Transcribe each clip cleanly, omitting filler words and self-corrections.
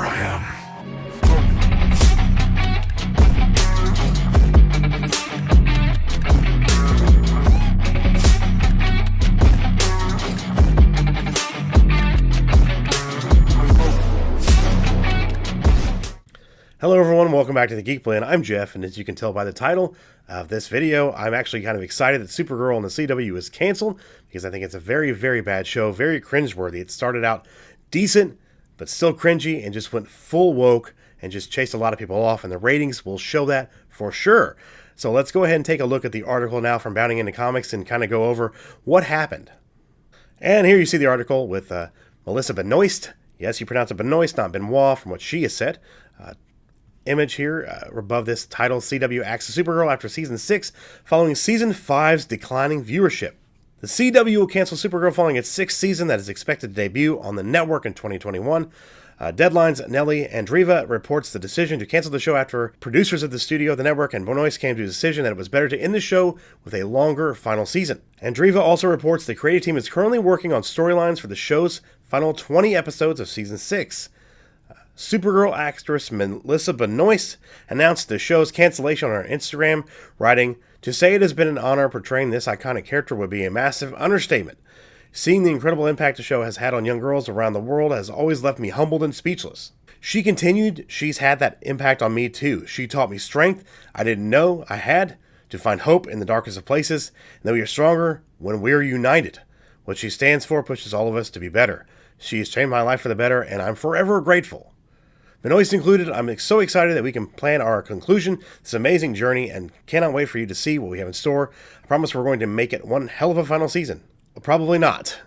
I am. Hello everyone, welcome back to the Geek Plan. I'm Jeff, and as you can tell by the title of this video, I'm actually kind of excited that Supergirl on the CW is canceled, because I think it's a very, very bad show, very cringeworthy. It started out decent, but still cringy, and just went full woke, and just chased a lot of people off, and the ratings will show that for sure. So let's go ahead and take a look at the article now from Bounding Into Comics, and kind of go over what happened. And here you see the article with Melissa Benoist. Yes, you pronounce it Benoist, not Benoit, from what she has said. Image here above this title: CW axes Supergirl after season 6 following season 5's declining viewership. The CW will cancel Supergirl following its 6th season that is expected to debut on the network in 2021. Deadline's Nelly Andreeva reports the decision to cancel the show after producers of the studio, the network, and Benoist came to a decision that it was better to end the show with a longer final season. Andreeva also reports the creative team is currently working on storylines for the show's final 20 episodes of season 6. Supergirl actress Melissa Benoist announced the show's cancellation on her Instagram, writing, "To say it has been an honor portraying this iconic character would be a massive understatement. Seeing the incredible impact the show has had on young girls around the world has always left me humbled and speechless." She continued, "She's had that impact on me too. She taught me strength I didn't know I had, to find hope in the darkest of places, and that we are stronger when we're united. What she stands for pushes all of us to be better. She has changed my life for the better, and I'm forever grateful." Benoist included, "I'm so excited that we can plan our conclusion, this amazing journey, and cannot wait for you to see what we have in store. I promise we're going to make it one hell of a final season." Well, probably not.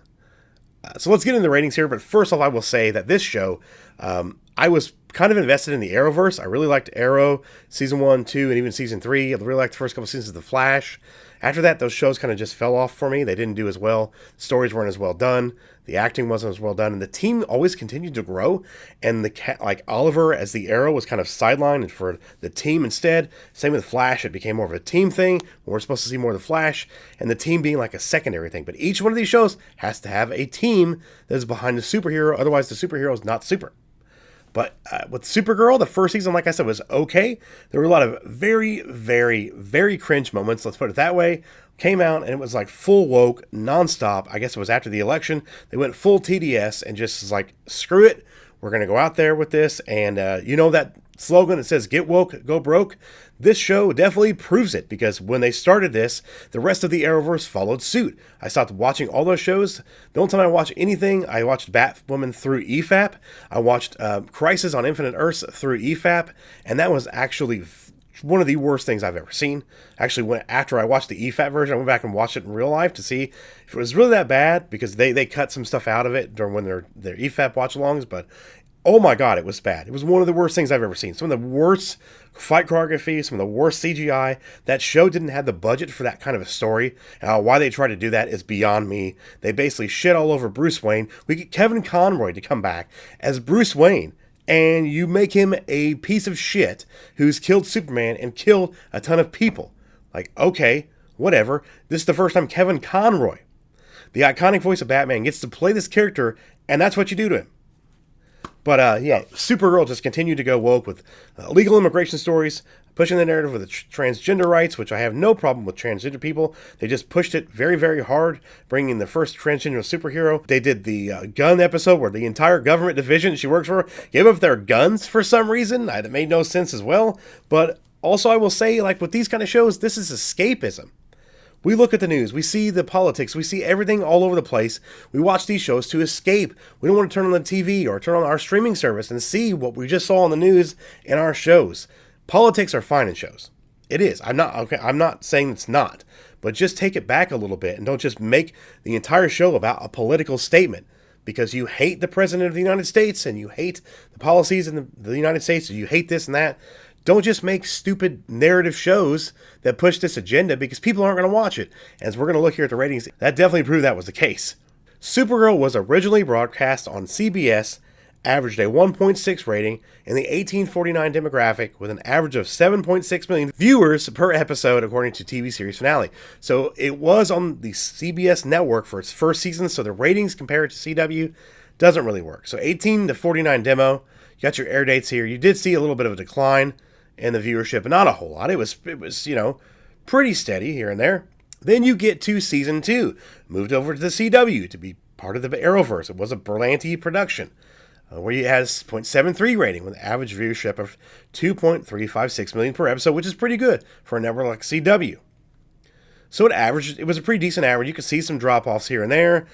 So let's get into the ratings here, but first off, I will say that this show, I was kind of invested in the Arrowverse. I really liked Arrow, season 1, 2, and even season 3. I really liked the first couple seasons of The Flash. After that, those shows kind of just fell off for me. They didn't do as well. The stories weren't as well done. The acting wasn't as well done. And the team always continued to grow. And like Oliver as the Arrow was kind of sidelined for the team instead. Same with Flash. It became more of a team thing. We're supposed to see more of the Flash. And the team being like a secondary thing. But each one of these shows has to have a team that is behind the superhero. Otherwise, the superhero is not super. But with Supergirl, the first season, like I said, was okay. There were a lot of very, very, very cringe moments, let's put it that way. Came out, and it was like full woke, nonstop. I guess it was after the election. They went full TDS and just was like, screw it. We're going to go out there with this. And you know that slogan that says, get woke, go broke? This show definitely proves it, because when they started this, the rest of the Arrowverse followed suit. I stopped watching all those shows. The only time I watch anything, I watched Batwoman through EFAP. I watched Crisis on Infinite Earths through EFAP, and that was actually one of the worst things I've ever seen. Actually, after I watched the EFAP version, I went back and watched it in real life to see if it was really that bad, because they cut some stuff out of it during when their EFAP watch-alongs, but oh my god, it was bad. It was one of the worst things I've ever seen. Some of the worst fight choreography, some of the worst CGI. That show didn't have the budget for that kind of a story. Why they tried to do that is beyond me. They basically shit all over Bruce Wayne. We get Kevin Conroy to come back as Bruce Wayne, and you make him a piece of shit who's killed Superman and killed a ton of people. Like, okay, whatever. This is the first time Kevin Conroy, the iconic voice of Batman, gets to play this character, and that's what you do to him. But yeah, Supergirl just continued to go woke with legal immigration stories, pushing the narrative with the transgender rights, which I have no problem with transgender people. They just pushed it very, very hard, bringing the first transgender superhero. They did the gun episode where the entire government division she works for gave up their guns for some reason. That made no sense as well. But also, I will say, like with these kind of shows, this is escapism. We look at the news, we see the politics, we see everything all over the place. We watch these shows to escape. We don't want to turn on the TV or turn on our streaming service and see what we just saw on the news in our shows. Politics are fine in shows. It is. I'm not saying it's not. But just take it back a little bit and don't just make the entire show about a political statement. Because you hate the President of the United States and you hate the policies in the United States, and you hate this and that. Don't just make stupid narrative shows that push this agenda, because people aren't going to watch it. As we're going to look here at the ratings, that definitely proved that was the case. Supergirl was originally broadcast on CBS, averaged a 1.6 rating in the 1849 demographic, with an average of 7.6 million viewers per episode, according to TV series finale. So it was on the CBS network for its first season, so the ratings compared to CW doesn't really work. So 18 to 49 demo, You got your air dates here. You did see a little bit of a decline in the viewership, but not a whole lot. It was pretty steady here and there. Then you get to season 2, moved over to the CW to be part of the Arrowverse. It was a Berlanti production, where it has 0.73 rating with an average viewership of 2.356 million per episode, which is pretty good for a network like CW. So it was a pretty decent average. You could see some drop-offs here and there.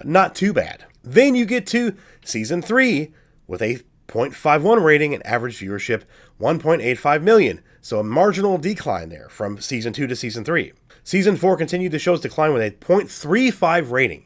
Not too bad. Then you get to season 3 with a 0.51 rating and average viewership 1.85 million. So a marginal decline there from season 2 to season 3. Season 4 continued the show's decline with a 0.35 rating,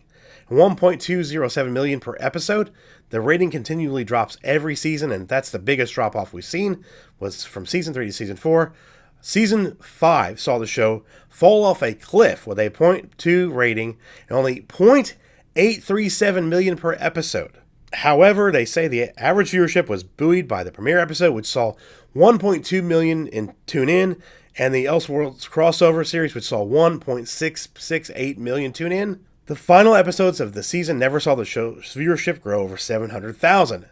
1.207 million per episode. The rating continually drops every season, and that's the biggest drop-off we've seen, was from season 3 to season 4. Season 5 saw the show fall off a cliff with a 0.2 rating and only 0.837 million per episode. However, they say the average viewership was buoyed by the premiere episode, which saw 1.2 million in tune-in, and the Elseworlds crossover series, which saw 1.668 million tune-in. The final episodes of the season never saw the show's viewership grow over 700,000.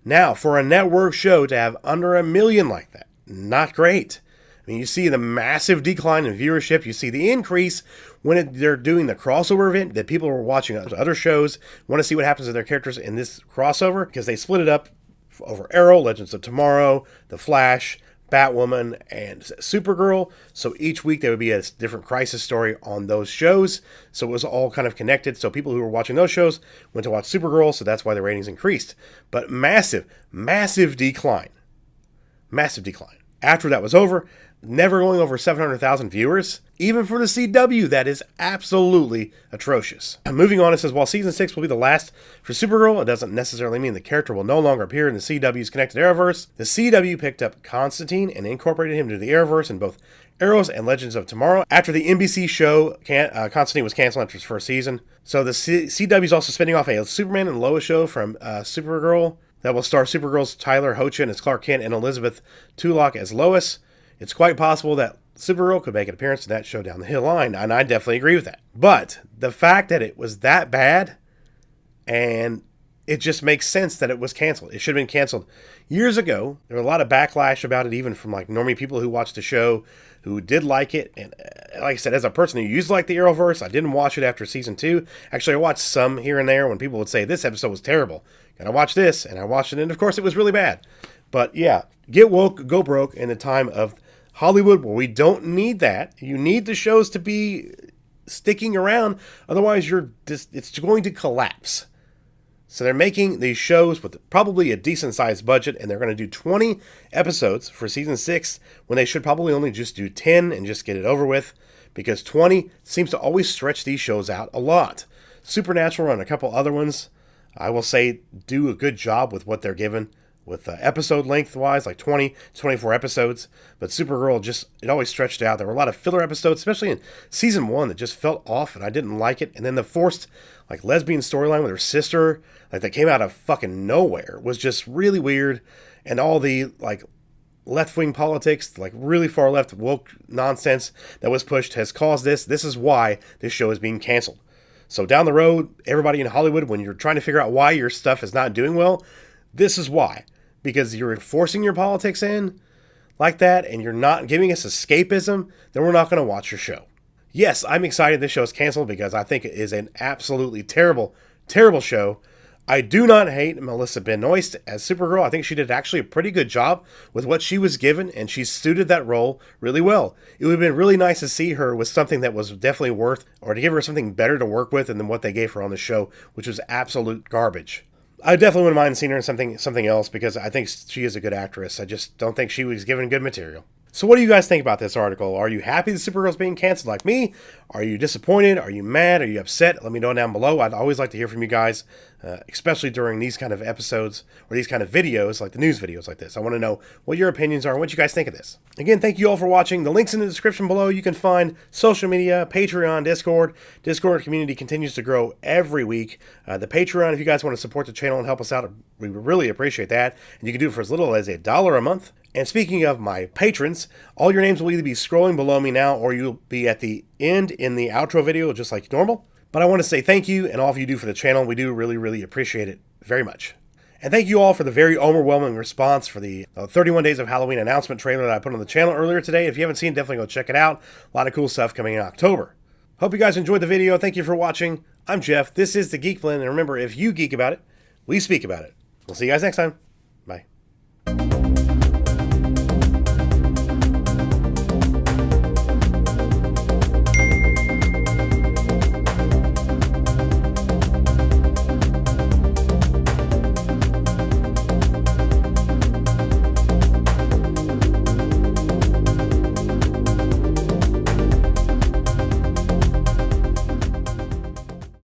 Now, for a network show to have under 1 million like that, not great. I mean, you see the massive decline in viewership. You see the increase when they're doing the crossover event, that people are watching other shows, want to see what happens to their characters in this crossover, because they split it up over Arrow, Legends of Tomorrow, The Flash, Batwoman, and Supergirl. So each week there would be a different crisis story on those shows. So it was all kind of connected. So people who were watching those shows went to watch Supergirl, so that's why the ratings increased. But massive decline. Massive decline. After that was over, never going over 700,000 viewers. Even for the CW, that is absolutely atrocious. Moving on, it says, while season 6 will be the last for Supergirl, it doesn't necessarily mean the character will no longer appear in the CW's connected Arrowverse. The CW picked up Constantine and incorporated him into the Arrowverse in both Arrows and Legends of Tomorrow. After the NBC show, Constantine was canceled after his first season. So the CW is also spinning off a Superman and Lois show from Supergirl that will star Supergirl's Tyler Hoechlin as Clark Kent and Elizabeth Tulloch as Lois. It's quite possible that Supergirl could make an appearance in that show down the line, and I definitely agree with that. But the fact that it was that bad, and it just makes sense that it was canceled. It should have been canceled years ago. There were a lot of backlash about it, even from like normie people who watched the show, who did like it. And like I said, as a person who used to like the Arrowverse, I didn't watch it after season 2. Actually, I watched some here and there when people would say, this episode was terrible. And I watched this, and I watched it, and of course it was really bad. But yeah, get woke, go broke in the time of Hollywood, where we don't need that. You need the shows to be sticking around, otherwise it's going to collapse. So they're making these shows with probably a decent sized budget, and they're going to do 20 episodes for season 6 when they should probably only just do 10 and just get it over with, because 20 seems to always stretch these shows out a lot. Supernatural and a couple other ones, I will say, do a good job with what they're given, with episode length-wise, like 20, 24 episodes. But Supergirl, it always stretched out. There were a lot of filler episodes, especially in season 1, that just felt off, and I didn't like it. And then the forced, like, lesbian storyline with her sister, like, that came out of fucking nowhere, was just really weird. And all the, like, left-wing politics, like, really far-left woke nonsense that was pushed has caused this. This is why this show is being canceled. So down the road, everybody in Hollywood, when you're trying to figure out why your stuff is not doing well, this is why. Because you're forcing your politics in like that, and you're not giving us escapism, then we're not going to watch your show. Yes, I'm excited this show is canceled, because I think it is an absolutely terrible, terrible show. I do not hate Melissa Benoist as Supergirl. I think she did actually a pretty good job with what she was given, and she suited that role really well. It would have been really nice to see her with something that was definitely worth, or to give her something better to work with than what they gave her on the show, which was absolute garbage. I definitely wouldn't mind seeing her in something else, because I think she is a good actress. I just don't think she was given good material. So what do you guys think about this article? Are you happy that Supergirl's being canceled like me? Are you disappointed? Are you mad? Are you upset? Let me know down below. I'd always like to hear from you guys, especially during these kind of episodes or these kind of videos, like the news videos like this. I want to know what your opinions are and what you guys think of this. Again, thank you all for watching. The link's in the description below. You can find social media, Patreon, Discord. Discord community continues to grow every week. The Patreon, if you guys want to support the channel and help us out, we would really appreciate that. And you can do it for as little as $1 a month. And speaking of my patrons, all your names will either be scrolling below me now, or you'll be at the end in the outro video, just like normal. But I want to say thank you, and all of you do for the channel. We do really, really appreciate it very much. And thank you all for the very overwhelming response for the 31 Days of Halloween announcement trailer that I put on the channel earlier today. If you haven't seen it, definitely go check it out. A lot of cool stuff coming in October. Hope you guys enjoyed the video. Thank you for watching. I'm Jeff. This is the Geek Blend. And remember, if you geek about it, we speak about it. We'll see you guys next time.